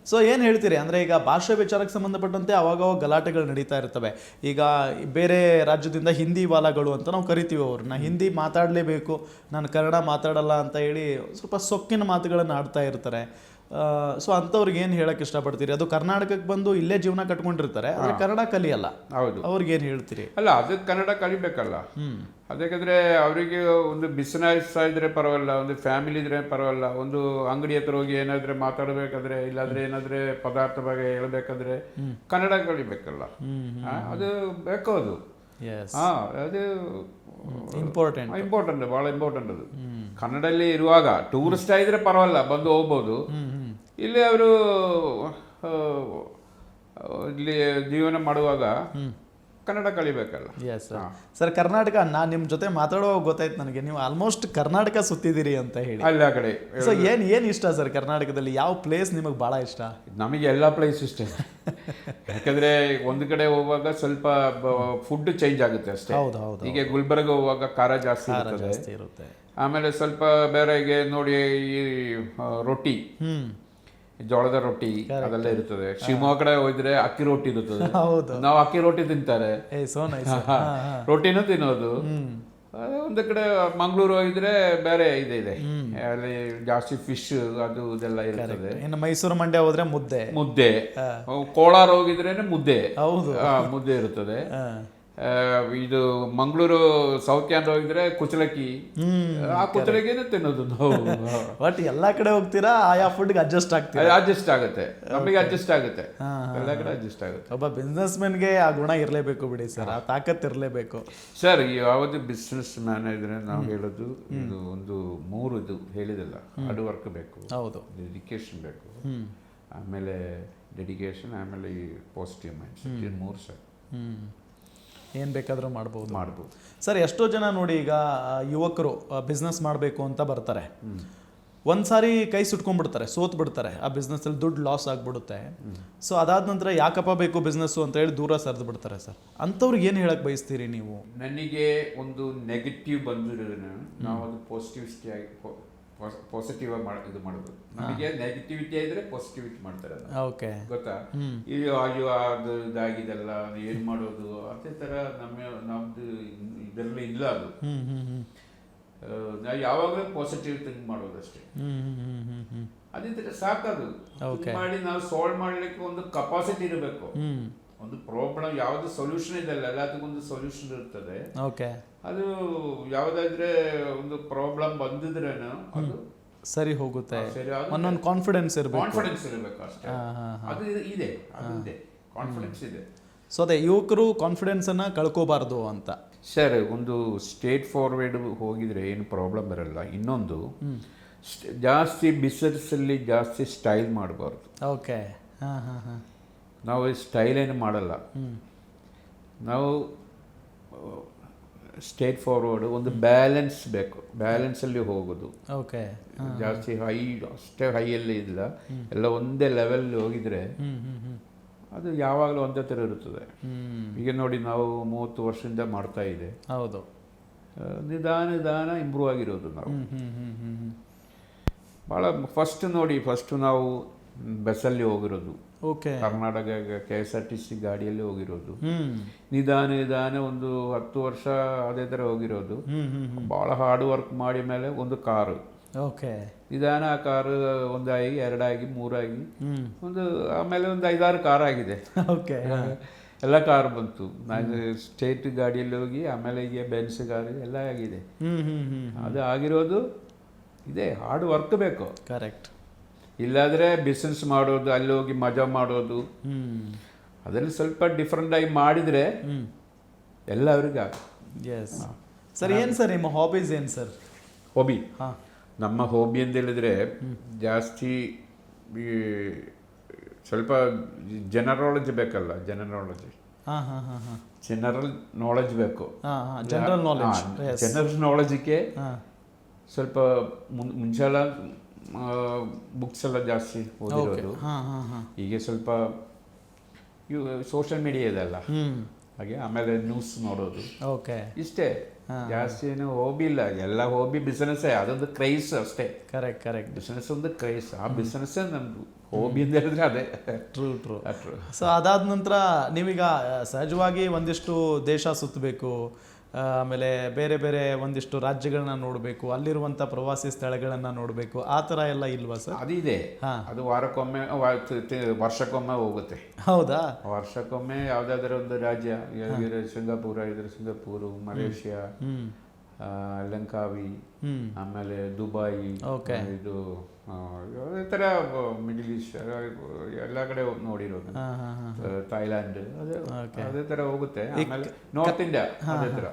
So ಏನು ಹೇಳ್ತೀರಿ ಅಂದರೆ ಈಗ ಭಾಷೆ ವಿಚಾರಕ್ಕೆ ಸಂಬಂಧಪಟ್ಟಂತೆ ಅವಾಗವಾಗ ಗಲಾಟೆಗಳು ನಡೀತಾ ಇರ್ತವೆ. ಈಗ ಬೇರೆ ರಾಜ್ಯದಿಂದ ಹಿಂದಿ ವಾಲಾಗಳು ಅಂತ ನಾವು ಕರಿತೀವಿ ಅವ್ರನ್ನ. ಹಿಂದಿ ಮಾತಾಡಲೇಬೇಕು, ನಾನು ಕನ್ನಡ ಮಾತಾಡಲ್ಲ ಅಂತ ಹೇಳಿ ಸ್ವಲ್ಪ ಸೊಕ್ಕಿನ ಮಾತುಗಳನ್ನು ಆಡ್ತಾ ಇರ್ತಾರೆ. ಸೊ ಅಂಥವ್ರಿಗೆ ಏನು ಹೇಳಕ್ಕೆ ಇಷ್ಟಪಡ್ತೀರಿ? ಅದು ಕರ್ನಾಟಕಕ್ಕೆ ಬಂದು ಇಲ್ಲೇ ಜೀವನ ಕಟ್ಕೊಂಡಿರ್ತಾರೆ, ಆದರೆ ಕನ್ನಡ ಕಲಿಯಲ್ಲ. ಹೌದು, ಅವ್ರಿಗೆ ಏನು ಹೇಳ್ತೀರಿ? ಅಲ್ಲ, ಅದಕ್ಕೆ ಕನ್ನಡ ಕಲಿಬೇಕಲ್ಲ. ಅದಕ್ಕಾದ್ರೆ ಅವರಿಗೆ ಒಂದು ಬಿಸ್ನೆಸ್ ಇದ್ರೆ ಪರವಾಗಿಲ್ಲ, ಒಂದು ಫ್ಯಾಮಿಲಿ ಇದ್ರೆ ಪರವಾಗಿಲ್ಲ, ಒಂದು ಅಂಗಡಿ ಹತ್ರ ಹೋಗಿ ಏನಾದ್ರೆ ಮಾತಾಡಬೇಕಾದ್ರೆ, ಇಲ್ಲಾಂದ್ರೆ ಏನಾದ್ರೆ ಪದಾರ್ಥ ಬಗ್ಗೆ ಹೇಳ್ಬೇಕಾದ್ರೆ ಕನ್ನಡ ಕಲಿಬೇಕಲ್ಲ. ಅದು ಬೇಕು, ಅದು ಅದು ಇಂಪಾರ್ಟೆಂಟ್, ಬಹಳ ಇಂಪಾರ್ಟೆಂಟ್ ಅದು. ಕನ್ನಡಲ್ಲಿ ಇರುವಾಗ ಟೂರಿಸ್ಟ್ ಆಗಿದ್ರೆ ಪರವಾಗಿಲ್ಲ, ಬಂದು ಹೋಗ್ಬೋದು. ಇಲ್ಲಿ ಅವರು ಇಲ್ಲಿ ಜೀವನ ಮಾಡುವಾಗ ಕನ್ನಡ ಕಲಿಬೇಕಲ್ಲ. ಸರ್, ಕರ್ನಾಟಕ ನಾನು ನಿಮ್ಮ ಜೊತೆ ಮಾತಾಡೋ ಗೊತ್ತಾಯ್ತು ನನಗೆ, ನೀವು ಆಲ್ಮೋಸ್ಟ್ ಕರ್ನಾಟಕ ಸುತ್ತಿದ್ದೀರಿ ಅಂತ ಹೇಳಿ. ಎಲ್ಲ ಕಡೆ. ಸೊ ಏನು ಇಷ್ಟ ಸರ್ ಕರ್ನಾಟಕದಲ್ಲಿ? ಯಾವ ಪ್ಲೇಸ್ ನಿಮಗೆ ಭಾಳ ಇಷ್ಟ? ನಮಗೆ ಎಲ್ಲ ಪ್ಲೇಸ್ ಇಷ್ಟ. ಯಾಕಂದ್ರೆ ಒಂದು ಕಡೆ ಹೋಗುವಾಗ ಸ್ವಲ್ಪ ಫುಡ್ ಚೇಂಜ್ ಆಗುತ್ತೆ ಅಷ್ಟೇ. ಹೌದು. ಈಗ ಗುಲ್ಬರ್ಗ ಹೋಗುವಾಗ ಖಾರ ಜಾಸ್ತಿ ಇರುತ್ತೆ. ಆಮೇಲೆ ಸ್ವಲ್ಪ ಬೇರೆಗೆ ನೋಡಿ ಈ ರೊಟ್ಟಿ, ಜೋಳದ ರೊಟ್ಟಿ ಅದೆಲ್ಲ ಇರುತ್ತದೆ. ಶಿವಮೊಗ್ಗ ಕಡೆ ಹೋದ್ರೆ ಅಕ್ಕಿ ರೊಟ್ಟಿ ಇರುತ್ತದೆ. ನಾವು ಅಕ್ಕಿ ರೊಟ್ಟಿ ತಿಂತಾರೆ, ರೊಟ್ಟಿನೂ ತಿನ್ನೋದು. ಒಂದು ಕಡೆ ಮಂಗಳೂರು ಹೋಗಿದ್ರೆ ಬೇರೆ ಇದೆ, ಅಲ್ಲಿ ಜಾಸ್ತಿ ಫಿಶ್ ಅದು ಇದೆಲ್ಲ ಇರ್ತದೆ. ಇನ್ನು ಮೈಸೂರು ಮಂಡ್ಯ ಹೋದ್ರೆ ಮುದ್ದೆ, ಕೋಲಾರ ಹೋಗಿದ್ರೇನೆ ಮುದ್ದೆ ಇರುತ್ತದೆ. ಇದು ಮಂಗಳೂರು ಸೌತ್ ಕ್ಯಾನ್ ಹೋಗಿದ್ರೆ ಕುಚಲಕ್ಕಿ, ಆ ಕುಚಲಕ್ಕಿನೇ ತಿನ್ನೋದು ನಾವು. ಬಟ್ ಎಲ್ಲಾ ಕಡೆ ಹೋಗ್ತೀರಾ, ಆಯಾ ಫುಡ್ಗೆ ಅಡ್ಜಸ್ಟ್ ಆಗುತ್ತೆ, ನಮಗೆ ಅಡ್ಜಸ್ಟ್ ಆಗುತ್ತೆ, ಎಲ್ಲ ಕಡೆ ಅಡ್ಜಸ್ಟ್ ಆಗುತ್ತೆ. ಒಬ್ಬ ಬಿಸ್ನೆಸ್ ಮ್ಯಾನ್ಗೆ ಆ ಗುಣ ಇರಲೇಬೇಕು ಬಿಡಿ ಸರ್, ಆ ತಾಕತ್ ಇರಲೇಬೇಕು ಸರ್. ಯಾವುದು ಬಿಸ್ನೆಸ್ ಮ್ಯಾನ್ ಇದ್ರೆ ನಾವು ಹೇಳೋದು ಇದು ಒಂದು 3 ಇದು ಹೇಳಿದಲ್ಲ, ಹಾರ್ಡ್ ವರ್ಕ್ ಬೇಕು, ಹೌದು, ಡೆಡಿಕೇಶನ್ ಬೇಕು, ಆಮೇಲೆ ಡೆಡಿಕೇಶನ್, ಆಮೇಲೆ ಈ ಪಾಸಿಟಿವ್ ಮೈಂಡ್ ಸೆಟ್, 3 ಸರ್. ಏನು ಬೇಕಾದರೂ ಮಾಡ್ಬೋದು ಸರ್. ಎಷ್ಟೋ ಜನ ನೋಡಿ, ಈಗ ಯುವಕರು ಬಿಸ್ನೆಸ್ ಮಾಡಬೇಕು ಅಂತ ಬರ್ತಾರೆ, ಒಂದು ಸಾರಿ ಕೈ ಸುಟ್ಕೊಂಡ್ಬಿಡ್ತಾರೆ, ಬಿಡ್ತಾರೆ, ಆ ಬಿಸ್ನೆಸ್ಸಲ್ಲಿ ದುಡ್ಡು ಲಾಸ್ ಆಗಿಬಿಡುತ್ತೆ. ಸೊ ಅದಾದ ನಂತರ ಯಾಕಪ್ಪ ಬೇಕು ಬಿಸ್ನೆಸ್ಸು ಅಂತ ಹೇಳಿ ದೂರ ಸರಿದು ಬಿಡ್ತಾರೆ ಸರ್. ಅಂಥವ್ರಿಗೆ ಏನು ಹೇಳಕ್ಕೆ ಬಯಸ್ತೀರಿ ನೀವು? ನನಗೆ ಒಂದು ನೆಗೆಟಿವ್ ಬಂದಿರೋದನ್ನ ನಾವು ಅದು ಪಾಸಿಟಿವ್ ಇದು ಮಾಡೋದು. ನಮಗೆ ನೆಗೆಟಿವಿಟಿ ಇದ್ರೆ ಪಾಸಿಟಿವಿಟಿ ಮಾಡ್ತಾರೆ, ಓಕೆ, ಗೊತ್ತಾ? ಅಯ್ಯೋ ಅದು ಇದಾಗಿದೆಲ್ಲ ಏನ್ ಮಾಡೋದು ಅದೇ ತರ ನಮ್ದು ಇದೆಲ್ಲ ಇಲ್ಲ. ಅದು ನಾವು ಯಾವಾಗಲೂ ಪಾಸಿಟಿವ್ ಥಿಂಕ್ ಮಾಡೋದು ಅಷ್ಟೇ. ಅದಿದ್ರೆ ಸಾಕದು ಮಾಡಿ ನಾವು ಸಾಲ್ವ್ ಮಾಡ್ಲಿಕ್ಕೆ ಒಂದು ಕೆಪಾಸಿಟಿ ಇರಬೇಕು. ಒಂದು ಪ್ರಾಬ್ಲಮ್ ಯಾವ್ದು ಸೊಲ್ಯೂಷನ್ ಇದೆಲ್ಲ, ಎಲ್ಲದಕ್ಕೊಂದು ಸೊಲ್ಯೂಷನ್ ಇರ್ತದೆ. ಅದು ಯಾವ್ದಾದ್ರೆ ಒಂದು ಪ್ರಾಬ್ಲಮ್ ಬಂದಿದ್ರೇನು ಅದು ಸರಿ ಹೋಗುತ್ತೆ, ಒಂದೊಂದು ಕಾನ್ಫಿಡೆನ್ಸ್ ಇರಬೇಕು ಅಷ್ಟೇ. ಅದು ಇದೆ, ಕಾನ್ಫಿಡೆನ್ಸ್ ಇದೆ. ಸೊ ಅದೇ ಯುವಕರು ಕಾನ್ಫಿಡೆನ್ಸ್ ಅನ್ನ ಕಳ್ಕೋಬಾರ್ದು ಅಂತ ಸರ್. ಒಂದು ಸ್ಟೇಟ್ ಫಾರ್ವರ್ಡ್ ಹೋಗಿದ್ರೆ ಏನು ಪ್ರಾಬ್ಲಮ್ ಬರಲ್ಲ. ಇನ್ನೊಂದು ಜಾಸ್ತಿ ಬಿಸ್ನೆಸ್ ಅಲ್ಲಿ ಜಾಸ್ತಿ ಸ್ಟೈಲ್ ಮಾಡಬಾರ್ದು. ಓಕೆ, ನಾವು ಸ್ಟೈಲ್ ಏನು ಮಾಡಲ್ಲ, ನಾವು ಸ್ಟೇಟ್ ಫಾರ್ವರ್ಡ್, ಒಂದು ಬ್ಯಾಲೆನ್ಸ್ ಬೇಕು, ಬ್ಯಾಲೆನ್ಸಲ್ಲಿ ಹೋಗೋದು. ಓಕೆ, ಜಾಸ್ತಿ ಅಷ್ಟೇ ಹೈಯಲ್ಲಿ ಇಲ್ಲ, ಎಲ್ಲ ಒಂದೇ ಲೆವೆಲ್ ಹೋಗಿದ್ರೆ ಅದು ಯಾವಾಗಲೂ ಒಂದೇ ಥರ ಇರುತ್ತದೆ. ಈಗ ನೋಡಿ, ನಾವು 30 ವರ್ಷದಿಂದ ಮಾಡ್ತಾ ಇದೆ, ಹೌದು, ನಿಧಾನ ಇಂಪ್ರೂವ್ ಆಗಿರೋದು ನಾವು. ಭಾಳ ಫಸ್ಟ್ ನಾವು ಬಸ್ಸಲ್ಲಿ ಹೋಗಿರೋದು, ಕರ್ನಾಟಕ KSRTC ಗಾಡಿಯಲ್ಲಿ ಹೋಗಿರೋದು. ನಿಧಾನ ಒಂದು 10 ವರ್ಷ ಅದೇ ಥರ ಹೋಗಿರೋದು. ಭಾಳ ಹಾರ್ಡ್ ವರ್ಕ್ ಮಾಡಿ ಮೇಲೆ ಒಂದು ಕಾರು, ನಿಧಾನ ಆ ಕಾರು 1 ಆಗಿ 2 ಆಗಿ 3 ಆಗಿ ಆಮೇಲೆ ಒಂದು 5-6 ಕಾರ್ ಆಗಿದೆ. ಎಲ್ಲ ಕಾರ್ ಬಂತು. ನಾನು ಸ್ಟೇಟ್ ಗಾಡಿಯಲ್ಲಿ ಹೋಗಿ ಆಮೇಲೆ ಈಗ ಬೆನ್ಸ್ ಕಾರು ಎಲ್ಲ ಆಗಿದೆ. ಅದು ಆಗಿರೋದು ಇದೆ, ಹಾರ್ಡ್ ವರ್ಕ್ ಬೇಕು. ಕರೆಕ್ಟ್. ಇಲ್ಲಾದರೆ ಬಿಸ್ನೆಸ್ ಮಾಡೋದು, ಅಲ್ಲಿ ಹೋಗಿ ಮಜಾ ಮಾಡೋದು, ಅದರಲ್ಲಿ ಸ್ವಲ್ಪ ಡಿಫ್ರೆಂಟ್ ಆಗಿ ಮಾಡಿದರೆ ಎಲ್ಲರಿಗೂ ಸರ್. ಏನು ಸರ್ ನಿಮ್ಮ ಹಾಬೀಸ್? ಏನು ಸರ್ ಹಾಬಿ? ನಮ್ಮ ಹಾಬಿ ಅಂತ ಹೇಳಿದ್ರೆ ಜಾಸ್ತಿ ಸ್ವಲ್ಪ ಜನರಾಲಜಿ ಬೇಕಲ್ಲ, ಜನರಲ್ ನಾಲೆಜ್ ಬೇಕು. ಜನರಲ್ ನಾಲೆಜ್ಗೆ ಸ್ವಲ್ಪ ಮುಂಚೆಲ್ಲ ಬುಕ್ಸ್ ಎಲ್ಲ ಜಾಸ್ತಿ ಓದಿರೋದು. ಈಗ ಸ್ವಲ್ಪ ಸೋಷಿಯಲ್ ಮೀಡಿಯಾ ಇದೆಲ್ಲ ಹಾಗೆ, ಆಮೇಲೆ ನ್ಯೂಸ್ ನೋಡೋದು, ಇಷ್ಟೇ. ಜಾಸ್ತಿ ಏನು ಹಾಬಿ ಇಲ್ಲ, ಎಲ್ಲ ಹಾಬಿ ಬಿಸ್ನೆಸ್ಸೇ, ಅದೊಂದು ಕ್ರೈಸ್ ಅಷ್ಟೇ. ಕರೆಕ್ಟ್ ಬಿಸ್ನೆಸ್ ಒಂದು ಕ್ರೈಸ್, ಆ ಬಿಸ್ನೆಸ್ಸೇ ನಮ್ಮದು ಹಾಬಿ ಅಂತ ಹೇಳಿದ್ರೆ ಅದೇ. ಟ್ರೂ. ಸೊ ಅದಾದ ನಂತರ ನೀವೀಗ ಸಹಜವಾಗಿ ಒಂದಿಷ್ಟು ದೇಶ ಸುತ್ತಬೇಕು, ಆಮೇಲೆ ಬೇರೆ ಬೇರೆ ಒಂದಿಷ್ಟು ರಾಜ್ಯಗಳನ್ನ ನೋಡಬೇಕು, ಅಲ್ಲಿರುವಂಥ ಪ್ರವಾಸಿ ಸ್ಥಳಗಳನ್ನು ನೋಡಬೇಕು, ಆ ಥರ ಎಲ್ಲ ಇಲ್ವಾ ಸರ್? ಅದಿದೆ, ಅದು ವಾರಕ್ಕೊಮ್ಮೆ ವರ್ಷಕ್ಕೊಮ್ಮೆ ಹೋಗುತ್ತೆ. ಹೌದಾ? ವರ್ಷಕ್ಕೊಮ್ಮೆ ಯಾವುದಾದ್ರೂ ಒಂದು ರಾಜ್ಯ, ಸಿಂಗಾಪುರ ಇದ್ರೆ ಸಿಂಗಾಪುರು, ಮಲೇಷ್ಯಾ, ಲಂಕಾವಿ, ಆಮೇಲೆ ದುಬಾಯಿ, ಇದು ಈ ಥರ ಮಿಡಲ್ ಈಸ್ಟ್ ಎಲ್ಲ ಕಡೆ ನೋಡಿರೋದು, ಥೈಲ್ಯಾಂಡ್, ಅದೇ ಥರ ಹೋಗುತ್ತೆ. ಆಮೇಲೆ ನಾರ್ತ್ ಇಂಡಿಯಾ ಅದೇ ಥರ.